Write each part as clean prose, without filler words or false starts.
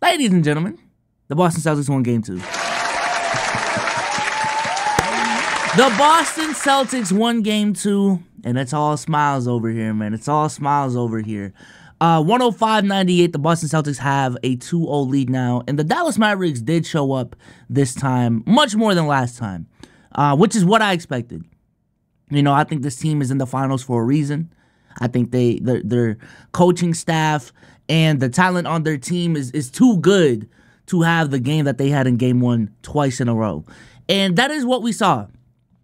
Ladies and gentlemen, the Boston Celtics won Game 2. The Boston Celtics won Game 2, and it's all smiles over here, man. It's all smiles over here. 105-98, the Boston Celtics have a 2-0 lead now, and the Dallas Mavericks did show up this time, much more than last time, which is what I expected. You know, I think this team is in the finals for a reason. I think their coaching staff and the talent on their team is too good to have the game that they had in Game 1 twice in a row. And that is what we saw.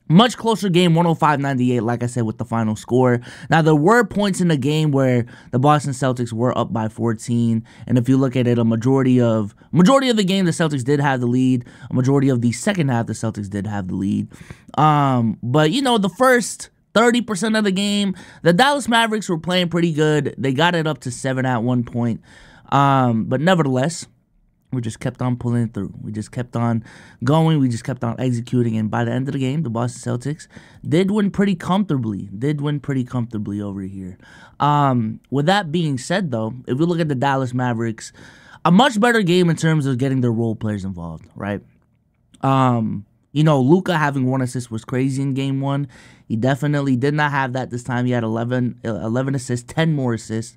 Much closer game, 105-98, like I said, with the final score. Now, there were points in the game where the Boston Celtics were up by 14. And if you look at it, a majority of the game, the Celtics did have the lead. A majority of the second half, the Celtics did have the lead. But, you know, the first 30% of the game, the Dallas Mavericks were playing pretty good. They got it up to 7 at one point. But nevertheless, we just kept on pulling it through. We just kept on going. We just kept on executing. And by the end of the game, the Boston Celtics did win pretty comfortably. Over here. With that being said, though, if we look at the Dallas Mavericks, a much better game in terms of getting their role players involved, right? You know, Luka having 1 assist was crazy in Game 1. He definitely did not have that this time. He had 11 assists, 10 more assists.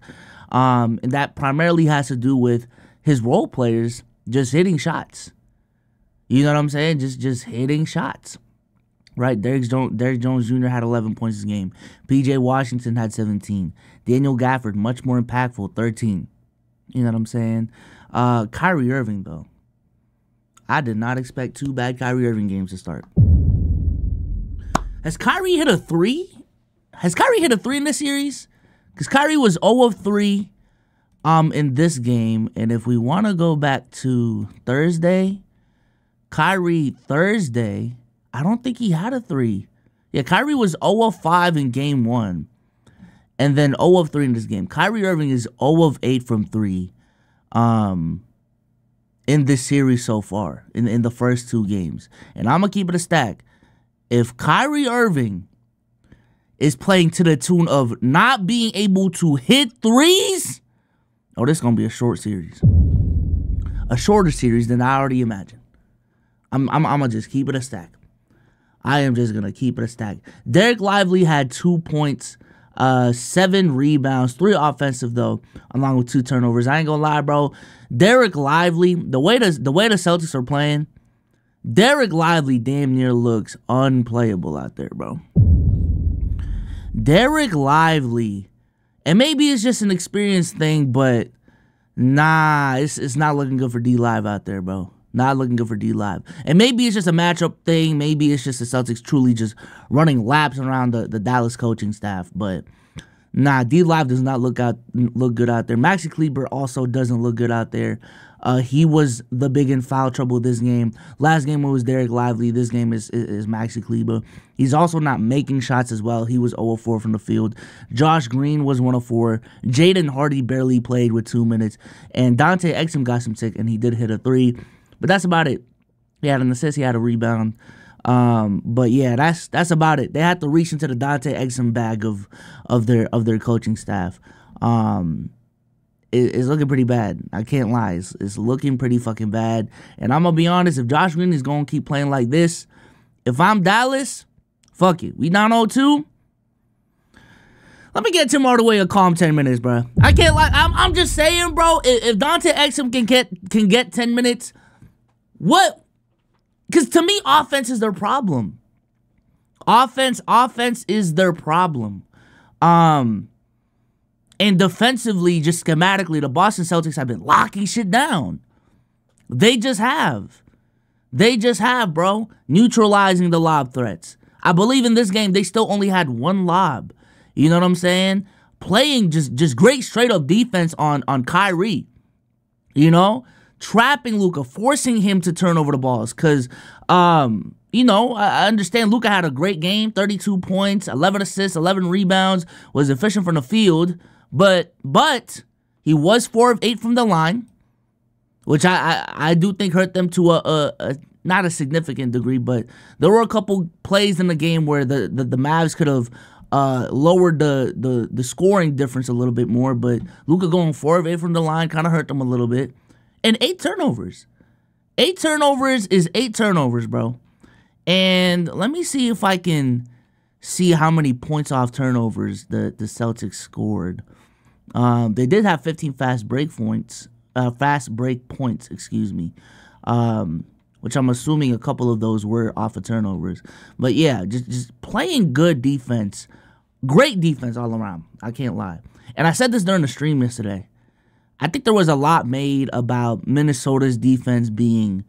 And that primarily has to do with his role players just hitting shots. You know what I'm saying? Just hitting shots. Right? Derrick Jones Jr. had 11 points this game. P.J. Washington had 17. Daniel Gafford, much more impactful, 13. You know what I'm saying? Kyrie Irving, though. I did not expect 2 bad Kyrie Irving games to start. Has Kyrie hit a 3? Has Kyrie hit a 3 in this series? Because Kyrie was 0 of 3 in this game. And if we want to go back to Thursday, Kyrie Thursday, I don't think he had a 3. Yeah, Kyrie was 0 of 5 in Game 1. And then 0 of 3 in this game. Kyrie Irving is 0 of 8 from 3 in this series so far, in the first 2 games. And I'm going to keep it a stack. If Kyrie Irving is playing to the tune of not being able to hit threes, oh, this is going to be a short series. A shorter series than I already imagined. I'm going to just keep it a stack. I am just going to keep it a stack. Derek Lively had 2 points, 7 rebounds, 3 offensive, though, along with 2 turnovers. I ain't going to lie, bro. Derek Lively, the way the Celtics are playing, Derek Lively damn near looks unplayable out there, bro. Derek Lively, and maybe it's just an experience thing, but nah, it's not looking good for D-Live out there, bro. Not looking good for D-Live. And maybe it's just a matchup thing. Maybe it's just the Celtics truly just running laps around the Dallas coaching staff. But nah, D-Live does not look good out there. Maxi Kleber also doesn't look good out there. He was the big in foul trouble this game. Last game it was Derek Lively. This game is Maxi Kleber. He's also not making shots as well. He was 0 of 4 from the field. Josh Green was 1 of 4. Jaden Hardy barely played with 2 minutes. And Dante Exum got some tick, and he did hit a 3. But that's about it. He had an assist. He had a rebound. But yeah, that's about it. They had to reach into the Dante Exum bag of their coaching staff. It's looking pretty bad. I can't lie. It's looking pretty fucking bad. And I'm gonna be honest. If Josh Green is gonna keep playing like this, if I'm Dallas, fuck it. We down 0-2. Let me get Tim Hardaway a calm 10 minutes, bro. I can't lie. I'm just saying, bro. If Dante Exum can get 10 minutes. What? Because to me, offense is their problem. Offense is their problem. And defensively, just schematically, the Boston Celtics have been locking shit down. They just have. Bro. Neutralizing the lob threats. I believe in this game, they still only had 1 lob. You know what I'm saying? Playing just great straight-up defense on Kyrie. You know? Trapping Luka, forcing him to turn over the balls. Because, you know, I understand Luka had a great game. 32 points, 11 assists, 11 rebounds. Was efficient from the field. But he was 4 of 8 from the line. Which I do think hurt them to a not a significant degree. But there were a couple plays in the game where the Mavs could have lowered the scoring difference a little bit more. But Luka going 4 of 8 from the line kind of hurt them a little bit. and 8 turnovers. 8 turnovers is 8 turnovers, bro. And let me see if I can see how many points off turnovers the Celtics scored. They did have 15 fast break points, excuse me. Which I'm assuming a couple of those were off of turnovers. But yeah, just playing good defense. Great defense all around. I can't lie. And I said this during the stream yesterday. I think there was a lot made about Minnesota's defense being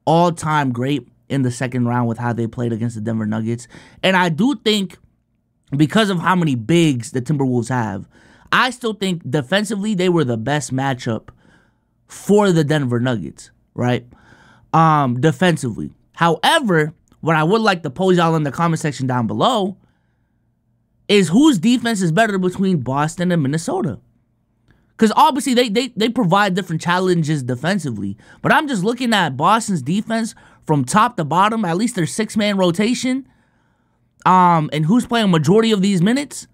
all-time great in the second round with how they played against the Denver Nuggets. And I do think because of how many bigs the Timberwolves have, I still think defensively they were the best matchup for the Denver Nuggets, right? Defensively. However, what I would like to pose y'all in the comment section down below is whose defense is better between Boston and Minnesota. Because obviously they provide different challenges defensively. But I'm just looking at Boston's defense from top to bottom, at least their 6-man rotation. And who's playing a majority of these minutes?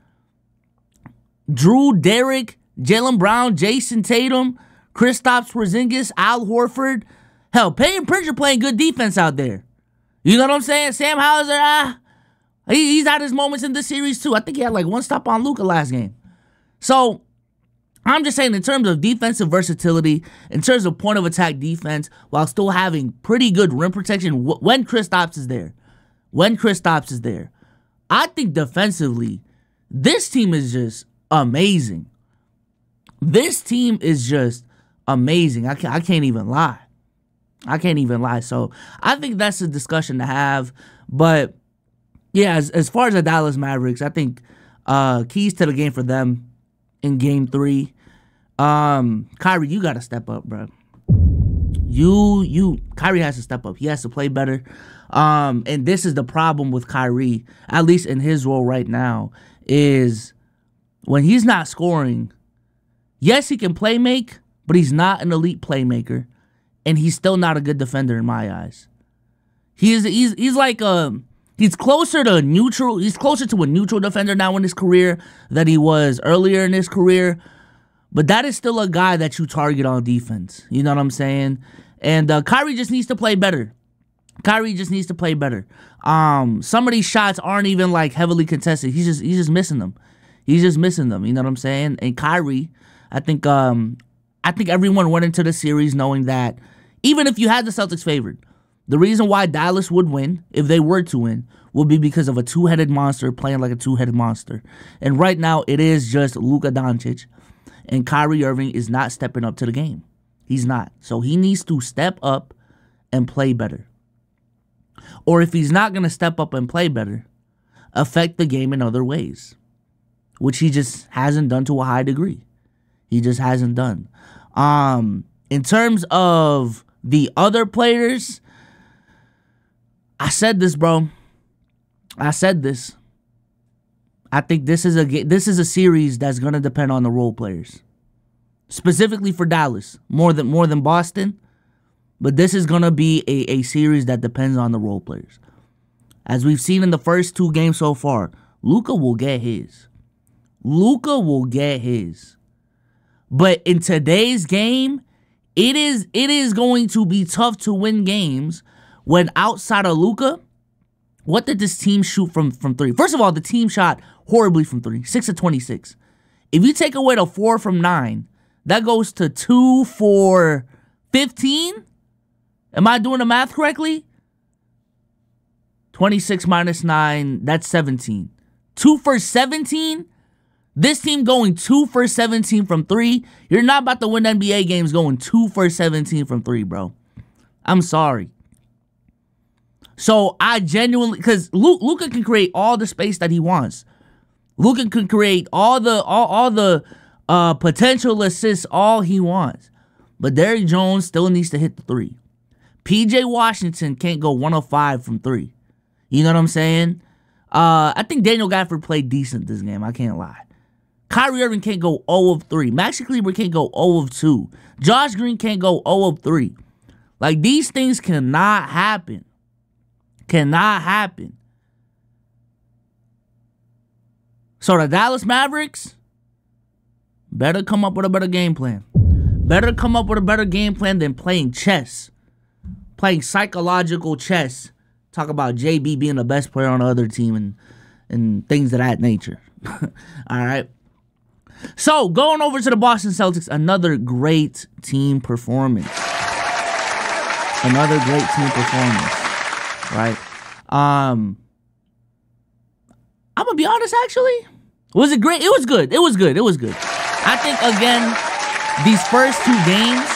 Drew, Derek, Jaylen Brown, Jayson Tatum, Kristaps Porzingis, Al Horford. Hell, Peyton Pritchard playing good defense out there. You know what I'm saying? Sam Hauser, he's had his moments in this series too. I think he had like 1 stop on Luka last game. So, I'm just saying in terms of defensive versatility, in terms of point of attack defense, while still having pretty good rim protection when Kristaps is there. When Kristaps is there. I think defensively, this team is just amazing. This team is just amazing. I can't even lie. I can't even lie. So I think that's a discussion to have. But yeah, as far as the Dallas Mavericks, I think keys to the game for them in game 3. Kyrie, you gotta step up, bro. Kyrie has to step up. He has to play better. And this is the problem with Kyrie, at least in his role right now, is when he's not scoring, yes, he can play make, but he's not an elite playmaker. And he's still not a good defender in my eyes. He's like he's closer to neutral. He's closer to a neutral defender now in his career than he was earlier in his career. But that is still a guy that you target on defense. You know what I'm saying? And Kyrie just needs to play better. Kyrie just needs to play better. Some of these shots aren't even like heavily contested. He's just missing them. He's just missing them. You know what I'm saying? And Kyrie, I think everyone went into the series knowing that even if you had the Celtics favored, the reason why Dallas would win, if they were to win, would be because of a two-headed monster playing like a two-headed monster. And right now, it is just Luka Doncic. And Kyrie Irving is not stepping up to the game. He's not. So he needs to step up and play better. Or if he's not going to step up and play better, affect the game in other ways, which he just hasn't done to a high degree. He just hasn't done. In terms of the other players, I said this, bro. I said this. I think this is a series that's gonna depend on the role players, specifically for Dallas, more than Boston. But this is gonna be a series that depends on the role players, as we've seen in the first 2 games so far. Luka will get his. Luka will get his. But in today's game, it is going to be tough to win games when outside of Luka. What did this team shoot from 3? First of all, the team shot horribly from 3, 6 of 26. If you take away the 4 from 9, that goes to 2 for 15. Am I doing the math correctly? 26 minus 9, that's 17. 2 for 17? This team going 2 for 17 from 3. You're not about to win NBA games going 2 for 17 from 3, bro. I'm sorry. So I genuinely, because Luka can create all the space that he wants. Luka can create all the potential assists, all he wants. But Derrick Jones still needs to hit the 3. PJ Washington can't go 1 of 5 from 3. You know what I'm saying? I think Daniel Gafford played decent this game. I can't lie. Kyrie Irving can't go 0 of 3. Maxi Kleber can't go 0 of 2. Josh Green can't go 0 of 3. Like, these things cannot happen. Cannot happen. So the Dallas Mavericks better come up with a better game plan. better come up with a better game plan than playing chess. Playing psychological chess. Talk about JB being the best player on the other team and things of that nature. All right. So, going over to the Boston Celtics, another great team performance. Another great team performance. Right? I'm going to be honest, actually. Was it great? It was good. It was good. It was good. I think, again, these first 2 games,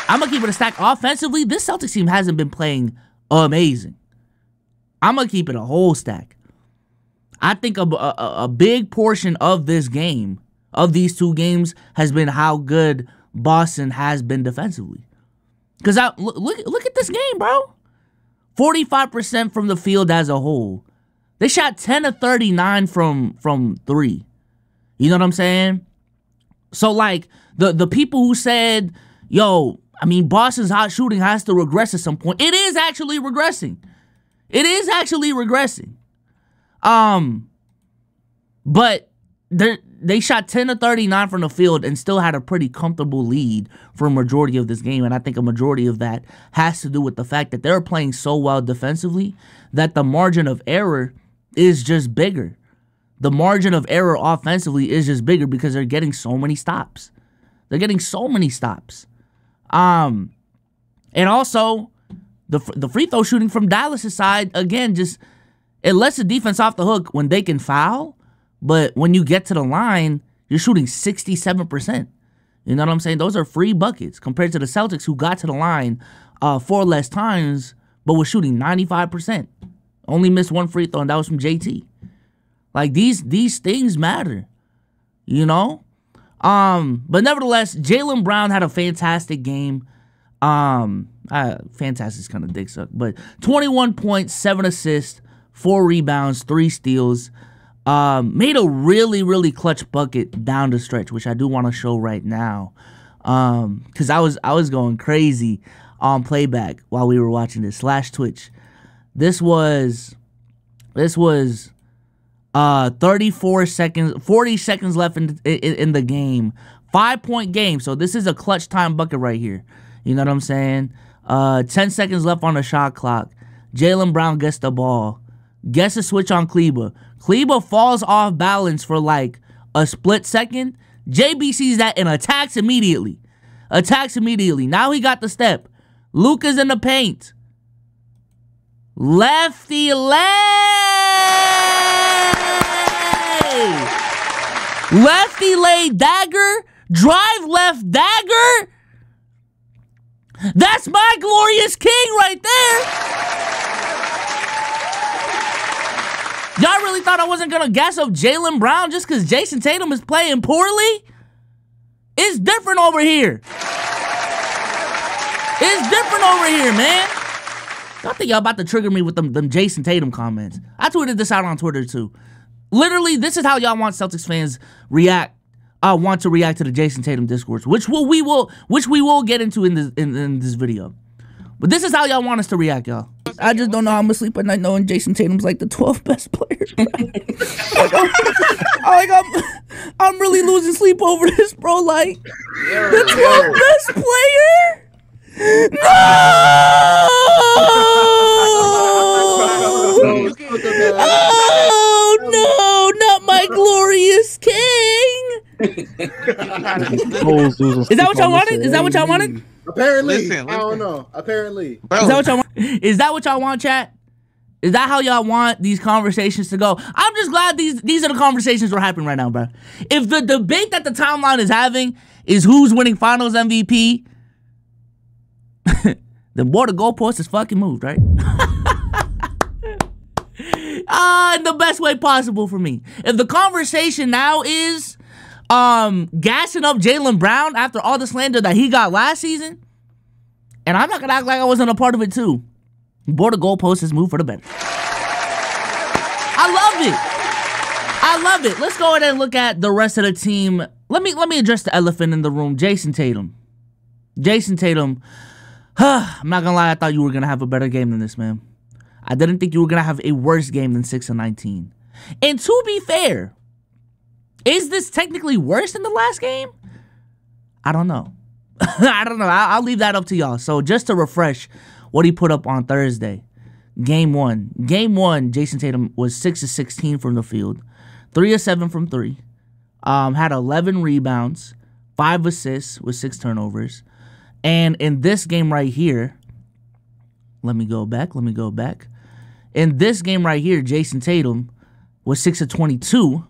I'm going to keep it a stack. Offensively, this Celtics team hasn't been playing amazing. I'm going to keep it a whole stack. I think a big portion of this game, of these 2 games, has been how good Boston has been defensively. Because look at this game, bro. 45% from the field as a whole. They shot 10 of 39 from 3. You know what I'm saying? So, like, the people who said, yo, I mean, Boston's hot shooting has to regress at some point. It is actually regressing. It is actually regressing. But they shot 10 of 39 from the field and still had a pretty comfortable lead for a majority of this game. And I think a majority of that has to do with the fact that they're playing so well defensively that the margin of error is just bigger. The margin of error offensively is just bigger because they're getting so many stops. They're getting so many stops. And also, the free throw shooting from Dallas' side, again, just it lets the defense off the hook when they can foul. But when you get to the line, you're shooting 67%. You know what I'm saying? Those are free buckets compared to the Celtics, who got to the line 4 less times, but was shooting 95%. Only missed 1 free throw, and that was from JT. Like, these things matter, you know? But nevertheless, Jaylen Brown had a fantastic game. Fantastic is kind of dick suck, but 21 points, 7 assists, 4 rebounds, 3 steals. Made a really, really clutch bucket down the stretch, which I do want to show right now. Because I was going crazy on playback while we were watching this / Twitch. This was 34 seconds, 40 seconds left in the game. 5-point game. So this is a clutch time bucket right here. You know what I'm saying? 10 seconds left on the shot clock. Jaylen Brown gets the ball. Gets a switch on Kleber. Kleber falls off balance for like a split second. JB sees that and attacks immediately. Now he got the step. Luka's in the paint. Lefty lay. Lefty lay dagger. Drive left dagger. That's my glorious king right there. Y'all really thought I wasn't going to gas up Jaylen Brown just because Jayson Tatum is playing poorly? It's different over here. It's different over here, man. I think y'all about to trigger me with them Jayson Tatum comments. I tweeted this out on Twitter, too. Literally, this is how y'all want Celtics fans want to react to the Jayson Tatum discourse, which we will get into in this video. But this is how y'all want us to react, y'all. I just don't know how I'm gonna sleep at night knowing Jayson Tatum's like the 12th best player. I'm really losing sleep over this, bro. Like, the 12th best player? No! Oh, no, not my glorious king. Is that what y'all wanted? Is that what y'all wanted? Apparently. Listen. I don't know. Apparently. Is that what y'all want? Is that what y'all want, chat? Is that how y'all want these conversations to go? I'm just glad these are the conversations we're having right now, bro. If the debate that the timeline is having is who's winning Finals MVP, then boy, the goalpost is fucking moved, right? In the best way possible for me. If the conversation now is gassing up Jaylen Brown after all the slander that he got last season, and I'm not gonna act like I wasn't a part of it too. Boy, the goalpost has moved for the better. I love it. Let's go ahead and look at the rest of the team. Let me address the elephant in the room. Jayson Tatum. I'm not gonna lie, I thought you were gonna have a better game than this, man. I didn't think you were gonna have a worse game than 6 of 19. And to be fair, is this technically worse than the last game? I don't know. I don't know. I'll leave that up to y'all. So just to refresh what he put up on Thursday. Game one, Jayson Tatum was 6 of 16 from the field, 3 of 7 from 3, had 11 rebounds, 5 assists with 6 turnovers. And in this game right here, let me go back. In this game right here, Jayson Tatum was 6 of 22,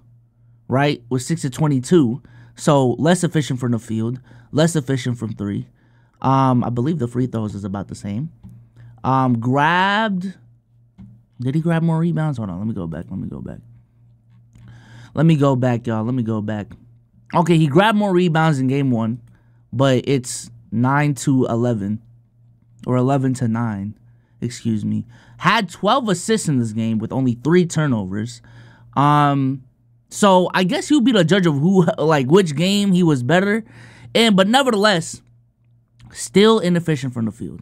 right? Was 6 of 22. So less efficient from the field, less efficient from 3. I believe the free throws is about the same. Did he grab more rebounds? Hold on, let me go back, y'all. Okay, he grabbed more rebounds in game 1, but it's 9 to 11, or 11 to 9, excuse me. Had 12 assists in this game with only 3 turnovers. So I guess you'll be the judge of which game he was better. But nevertheless, still inefficient from the field.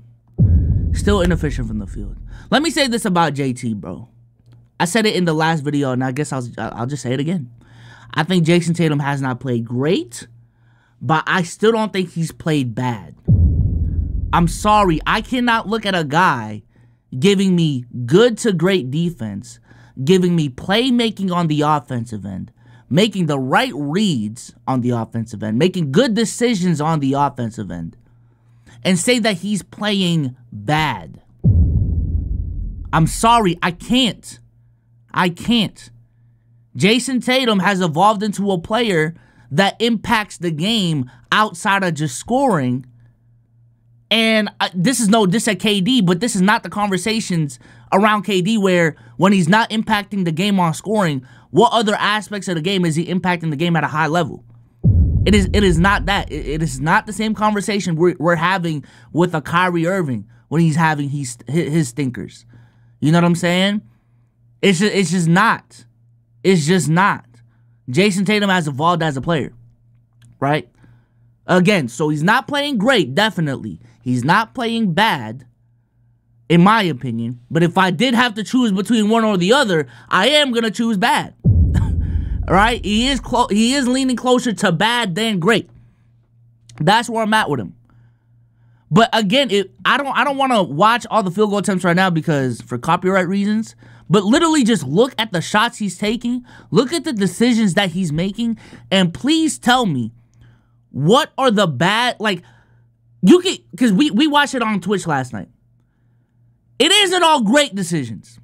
Let me say this about JT, bro. I said it in the last video, and I guess I'll just say it again. I think Jayson Tatum has not played great, but I still don't think he's played bad. I'm sorry. I cannot look at a guy giving me good to great defense, giving me playmaking on the offensive end, making the right reads on the offensive end, making good decisions on the offensive end, and say that he's playing bad. I'm sorry, I can't. Jayson Tatum has evolved into a player that impacts the game outside of just scoring. And this is no diss at KD, but this is not the conversations around KD where when he's not impacting the game on scoring, what other aspects of the game is he impacting the game at a high level? It is not that. It is not the same conversation we're having with a Kyrie Irving when he's having his stinkers. You know what I'm saying? It's just not. It's just not. Jayson Tatum has evolved as a player, right? Again, so he's not playing great, definitely. He's not playing bad, in my opinion. But if I did have to choose between one or the other, I am going to choose bad. Right? He is leaning closer to bad than great. That's where I'm at with him. But again, I don't want to watch all the field goal attempts right now because for copyright reasons. But literally just look at the shots he's taking. Look at the decisions that he's making. And please tell me, what are the bad, because we watched it on Twitch last night. It isn't all great decisions.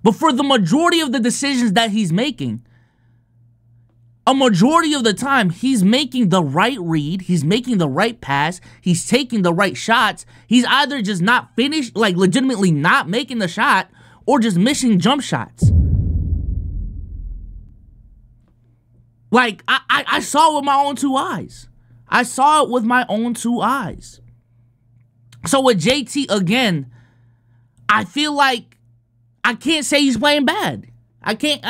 But for the majority of the decisions that he's making, a majority of the time, he's making the right read. He's making the right pass. He's taking the right shots. He's either just not finished, legitimately not making the shot, or just missing jump shots. I saw it with my own 2 eyes. So with JT, again, I feel like I can't say he's playing bad. I can't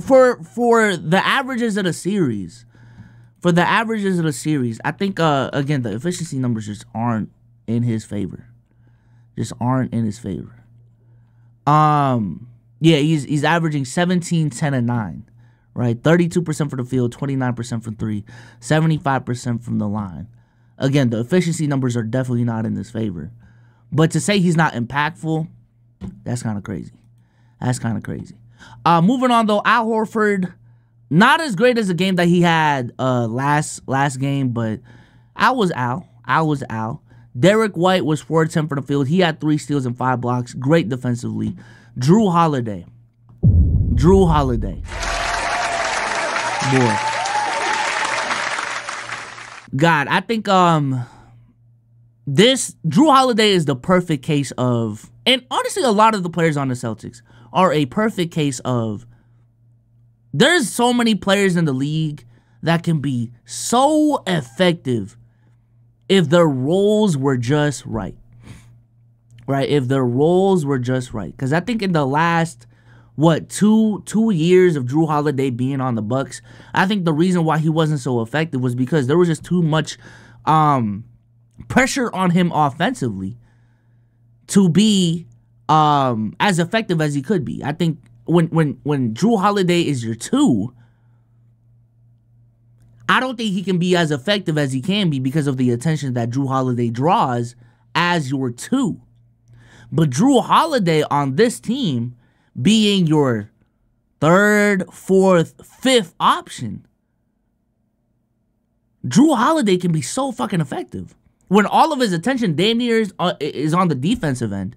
for the averages of the series. I think again the efficiency numbers just aren't in his favor. Yeah, he's averaging 17, 10, and 9. Right? 32% for the field, 29% from 3, 75% from the line. Again, the efficiency numbers are definitely not in his favor. But to say he's not impactful, that's kind of crazy. Moving on, though, Al Horford, not as great as the game that he had last game, but Al was Al. Derek White was 4-10 for the field. He had 3 steals and 5 blocks. Great defensively. Drew Holiday. Boy. God, I think this Drew Holiday is the perfect case of, and honestly a lot of the players on the Celtics are a perfect case of, there's so many players in the league that can be so effective if their roles were just right. Right? If their roles were just right. Because I think in the last, two years of Drew Holiday being on the Bucks, I think the reason why he wasn't so effective was because there was just too much pressure on him offensively to be as effective as he could be. I think when Drew Holiday is your 2, I don't think he can be as effective as he can be because of the attention that Jrue Holiday draws as your 2. But Jrue Holiday on this team being your 3rd, 4th, 5th option, Jrue Holiday can be so fucking effective. When all of his attention damn near is on the defensive end,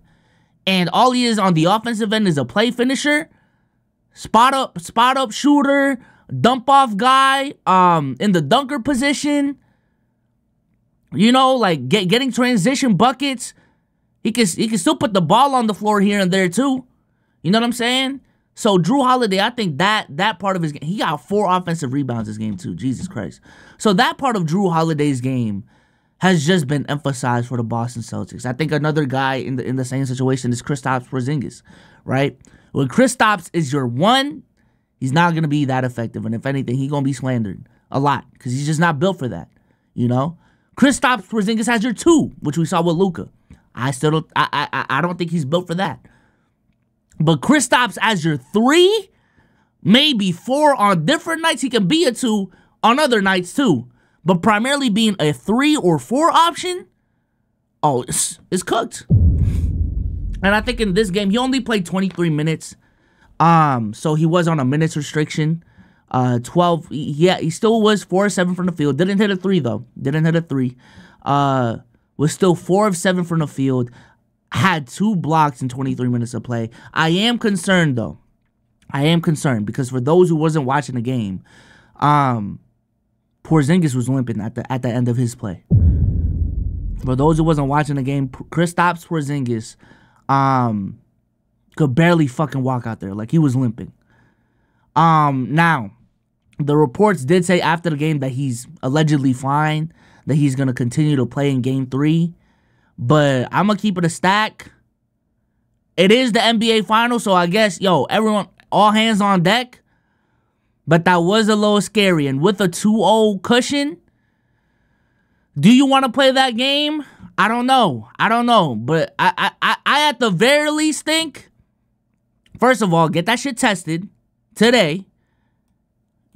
and all he is on the offensive end is a play finisher, spot up shooter, dump off guy, in the dunker position, you know, like getting transition buckets. He can still put the ball on the floor here and there too. You know what I'm saying? So Jrue Holiday, I think that part of his game, he got 4 offensive rebounds this game too. Jesus Christ. So that part of Jrue Holiday's game has just been emphasized for the Boston Celtics. I think another guy in the same situation is Kristaps Porzingis, right? When Kristaps is your 1, he's not going to be that effective. And if anything, he's going to be slandered a lot because he's just not built for that, you know? Kristaps Porzingis has your 2, which we saw with Luka. I don't think he's built for that. But Kristaps as your 3, maybe 4 on different nights. He can be a 2 on other nights too. But primarily being a 3 or 4 option, oh, it's cooked. And I think in this game, he only played 23 minutes. So he was on a minutes restriction. 12, yeah, he still was 4 of 7 from the field. Didn't hit a 3 though. Didn't hit a 3. Was still 4 of 7 from the field. Had 2 blocks in 23 minutes of play. I am concerned though. I am concerned because for those who wasn't watching the game, Porzingis was limping at the end of his play. For those who wasn't watching the game, Kristaps Porzingis could barely fucking walk out there. Like, he was limping. Now, the reports did say after the game that he's allegedly fine, that he's going to continue to play in Game 3. But I'm going to keep it a stack. It is the NBA Finals, so I guess, yo, everyone, all hands on deck. But that was a little scary. And with a 2-0 cushion, do you want to play that game? I don't know. I don't know. But I at the very least think, first of all, get that shit tested today.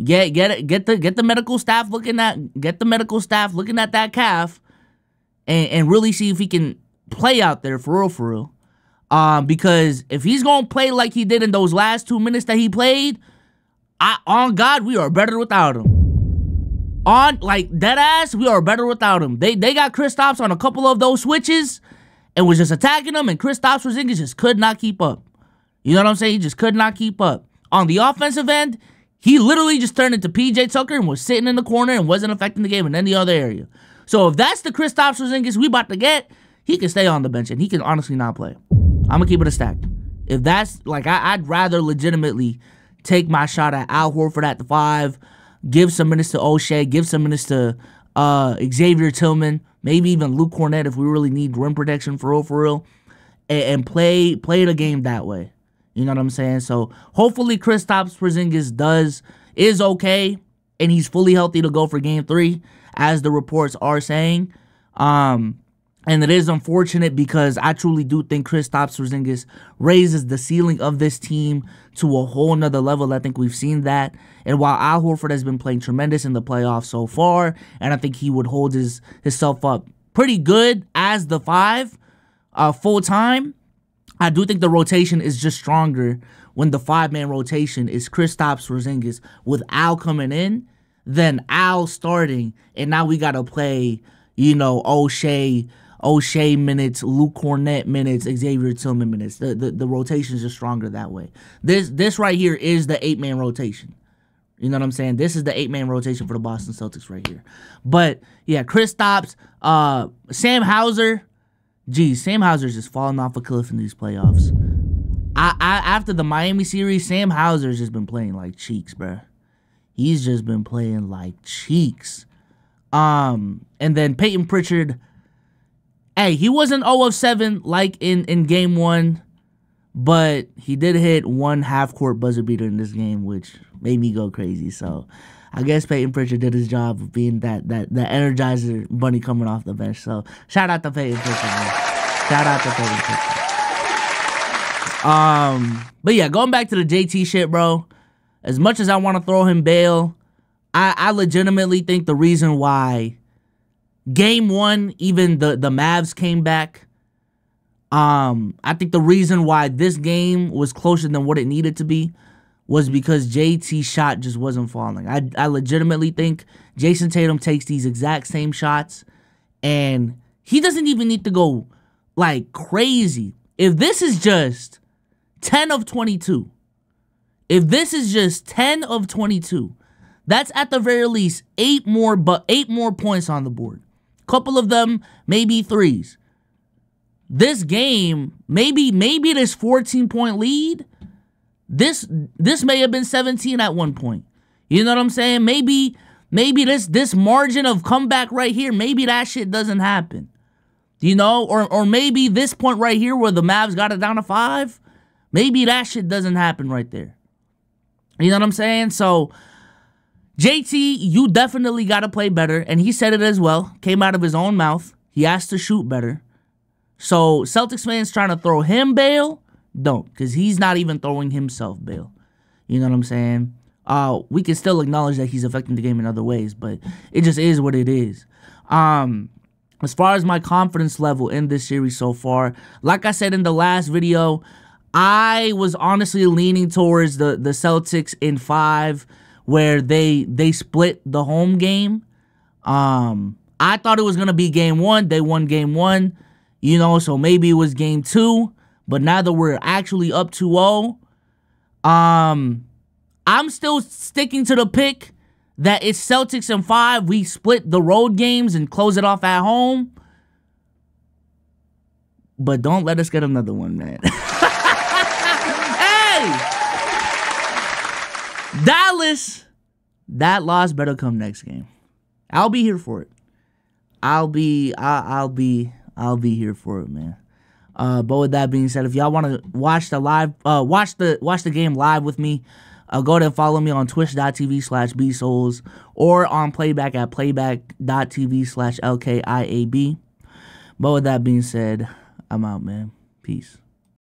Get the medical staff looking at that calf and really see if he can play out there for real. Because if he's gonna play like he did in those last 2 minutes that he played, on God, we are better without him. On, like, dead ass, we are better without him. They got Kristaps on a couple of those switches and was just attacking him, and Kristaps Porzingis just could not keep up. You know what I'm saying? He just could not keep up. On the offensive end, he literally just turned into PJ Tucker and was sitting in the corner and wasn't affecting the game in any other area. So if that's the Kristaps Porzingis we about to get, he can stay on the bench and he can honestly not play. I'm going to keep it a stack. If that's, like, I'd rather legitimately take my shot at Al Horford at the 5, give some minutes to O'Shea, give some minutes to Xavier Tillman, maybe even Luke Cornett if we really need rim protection for real, and play the game that way. You know what I'm saying? So hopefully Kristaps Porzingis is okay and he's fully healthy to go for Game 3, as the reports are saying. And it is unfortunate because I truly do think Kristaps Porzingis raises the ceiling of this team to a whole nother level. I think we've seen that. And while Al Horford has been playing tremendous in the playoffs so far, and I think he would hold himself up pretty good as the 5 full time, I do think the rotation is just stronger when the 5-man rotation is Kristaps Porzingis with Al coming in, then Al starting, and now we got to play, you know, O'Shea minutes, Luke Cornett minutes, Xavier Tillman minutes. The rotations are stronger that way. This right here is the 8-man rotation. You know what I'm saying? This is the 8-man rotation for the Boston Celtics right here. But yeah, Kristaps, Sam Hauser. Geez, Sam Hauser's just falling off a cliff in these playoffs. After the Miami series, Sam Hauser's just been playing like cheeks, bruh. He's just been playing like cheeks. And then Peyton Pritchard. Hey, he wasn't 0 of 7 like in Game 1, but he did hit one half-court buzzer beater in this game, which made me go crazy. So I guess Peyton Pritchard did his job of being that energizer bunny coming off the bench. So shout out to Peyton Pritchard, man. Shout out to Peyton Pritchard. But yeah, going back to the JT shit, bro. As much as I want to throw him bail, I legitimately think the reason why game one, even the Mavs came back, I think the reason why this game was closer than what it needed to be was because JT's shot just wasn't falling. I legitimately think Jayson Tatum takes these exact same shots, and he doesn't even need to go, like, crazy. If this is just 10 of 22, if this is just 10 of 22, that's at the very least 8 more points on the board. Couple of them, maybe threes. This game, maybe this 14-point lead, this may have been 17 at one point. You know what I'm saying? Maybe this margin of comeback right here, maybe that shit doesn't happen. You know, or maybe this point right here where the Mavs got it down to 5, maybe that shit doesn't happen right there. You know what I'm saying? So JT, you definitely got to play better, and he said it as well. Came out of his own mouth. He has to shoot better. So Celtics fans trying to throw him bail, don't, because he's not even throwing himself bail. You know what I'm saying? We can still acknowledge that he's affecting the game in other ways, but it just is what it is. As far as my confidence level in this series so far, like I said in the last video, I was honestly leaning towards the Celtics in 5, where they split the home game. I thought it was going to be game 1. They won game 1, you know, so maybe it was game 2. But now that we're actually up 2-0, I'm still sticking to the pick that it's Celtics in 5. We split the road games and close it off at home. But don't let us get another one, man. Dallas, that loss better come next game. I'll be here for it. I'll be here for it, man. But with that being said, if y'all want to watch the game live with me, go ahead and follow me on twitch.tv/BSOLZ or on playback at playback.tv/LKIAB. But with that being said, I'm out, man. Peace.